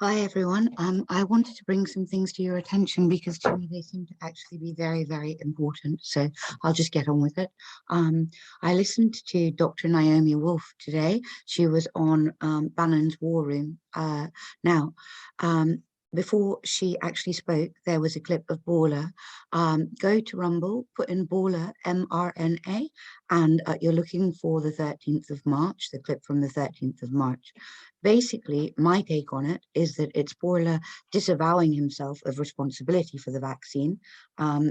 Hi everyone. I wanted to bring some things to your attention because to me they seem to actually be very, very important. So I'll just get on with it. I listened to Dr. Naomi Wolf today. She was on Bannon's War Room. Now, before she actually spoke, there was a clip of Bour. Go to Rumble, put in Bour, mRNA, and you're looking for the 13th of March, the clip from the 13th of March. Basically, my take on it is that it's Bour disavowing himself of responsibility for the vaccine.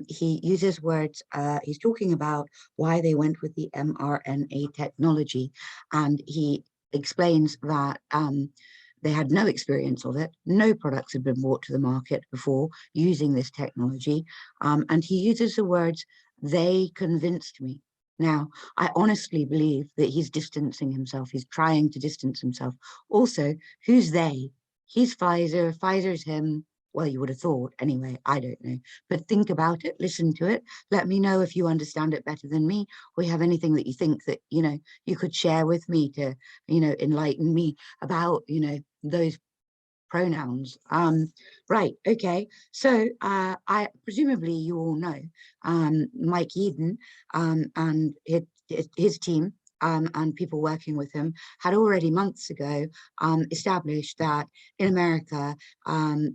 He uses words, he's talking about why they went with the mRNA technology, and he explains that they had no experience of it. No products had been brought to the market before using this technology. And he uses the words, they convinced me. Now, I honestly believe that he's distancing himself. He's trying to distance himself. Also, who's they? He's Pfizer, Pfizer's him. Well, you would have thought anyway, I don't know. But think about it, listen to it. Let me know if you understand it better than me, or you have anything that you think that, you could share with me to, enlighten me about, those pronouns. Right, okay. So I presumably you all know Mike Eden and his team and people working with him had already months ago established that in America,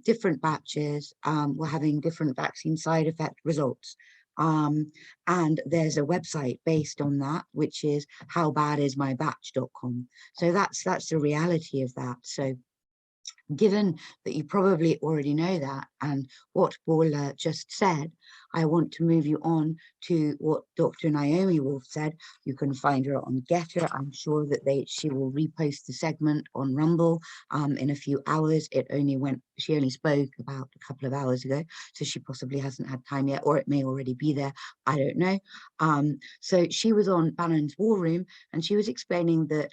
different batches were having different vaccine side effect results. And there's a website based on that, which is howbadismybatch.com. So that's the reality of that. So given that you probably already know that and what Bour just said, I want to move you on to what Dr. Naomi Wolf said. You can find her on Getter. I'm sure that she will repost the segment on Rumble in a few hours. She only spoke about a couple of hours ago, so she possibly hasn't had time yet, or it may already be there. I don't know. So she was on Bannon's War Room, and she was explaining that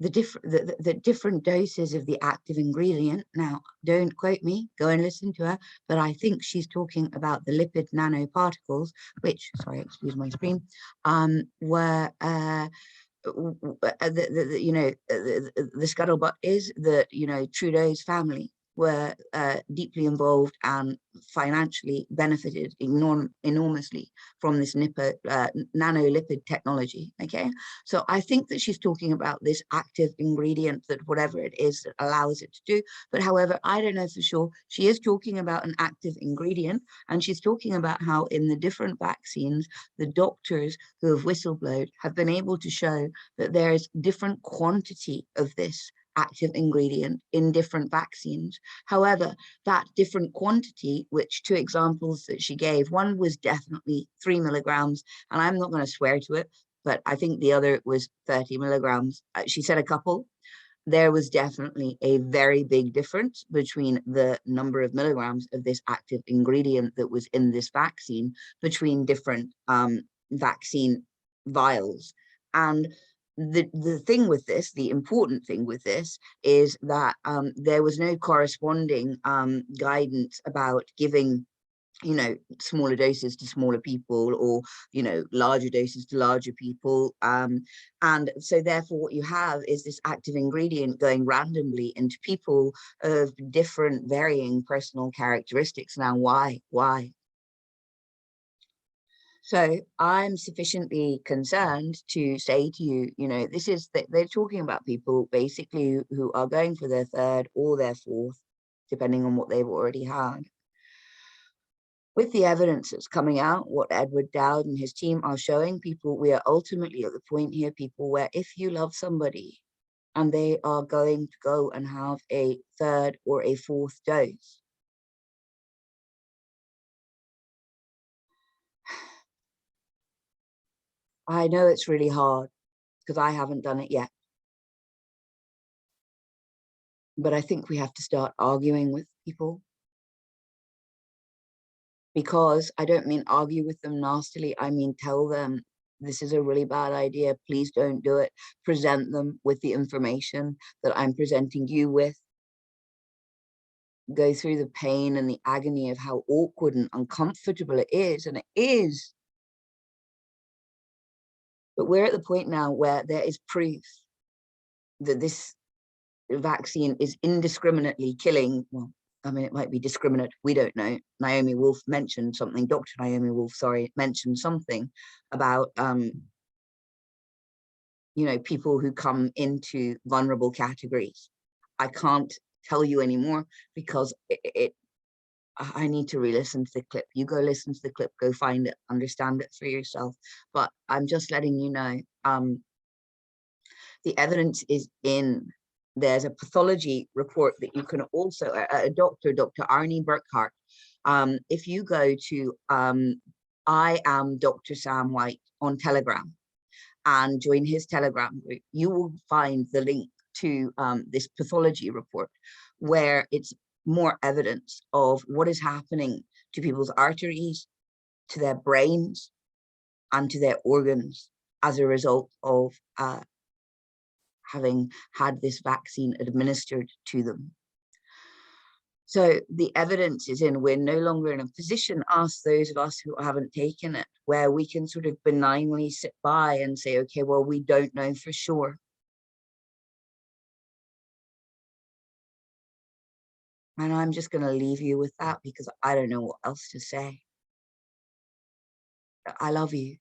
the different doses of the active ingredient. Now, don't quote me, go and listen to her, but I think she's talking about the lipid nanoparticles, which, sorry, excuse my screen, were the scuttlebutt is that Trudeau's family were deeply involved and financially benefited enormously from this nanolipid technology. Okay, so I think that she's talking about this active ingredient, that whatever it is that allows it to do. But however, I don't know for sure. She is talking about an active ingredient, and she's talking about how in the different vaccines, the doctors who have whistleblowed have been able to show that there's different quantity of this active ingredient in different vaccines. However, that different quantity, which two examples that she gave, one was definitely 3 milligrams, and I'm not going to swear to it, but I think the other was 30 milligrams. She said a couple. There was definitely a very big difference between the number of milligrams of this active ingredient that was in this vaccine between different vaccine vials. And the thing with this, the important thing with this, is that there was no corresponding guidance about giving smaller doses to smaller people, or larger doses to larger people, and so therefore what you have is this active ingredient going randomly into people of different varying personal characteristics. Now why so I'm sufficiently concerned to say to you, this is they're talking about people basically who are going for their third or their fourth, depending on what they've already had. With the evidence that's coming out, what Edward Dowd and his team are showing people, we are ultimately at the point here, people, where if you love somebody and they are going to go and have a third or a fourth dose, I know it's really hard because I haven't done it yet. But I think we have to start arguing with people. Because I don't mean argue with them nastily, I mean tell them this is a really bad idea, please don't do it. Present them with the information that I'm presenting you with. Go through the pain and the agony of how awkward and uncomfortable it is, and it is. But we're at the point now where there is proof that this vaccine is indiscriminately killing, well, I mean, it might be discriminate, we don't know. Naomi Wolf mentioned something, Dr. Naomi Wolf, sorry, mentioned something about, you know, people who come into vulnerable categories. I can't tell you anymore because I need to re-listen to the clip. You go listen to the clip, go find it, understand it for yourself. But I'm just letting you know, the evidence is in. There's a pathology report that you can also, Dr. Arne Burkhardt. If you go to I am Dr. Sam White on Telegram and join his Telegram group, you will find the link to this pathology report where it's more evidence of what is happening to people's arteries, to their brains, and to their organs as a result of having had this vaccine administered to them. So the evidence is in. We're no longer in a position, ask those of us who haven't taken it, where we can sort of benignly sit by and say, okay, well, we don't know for sure. And I'm just going to leave you with that because I don't know what else to say. I love you.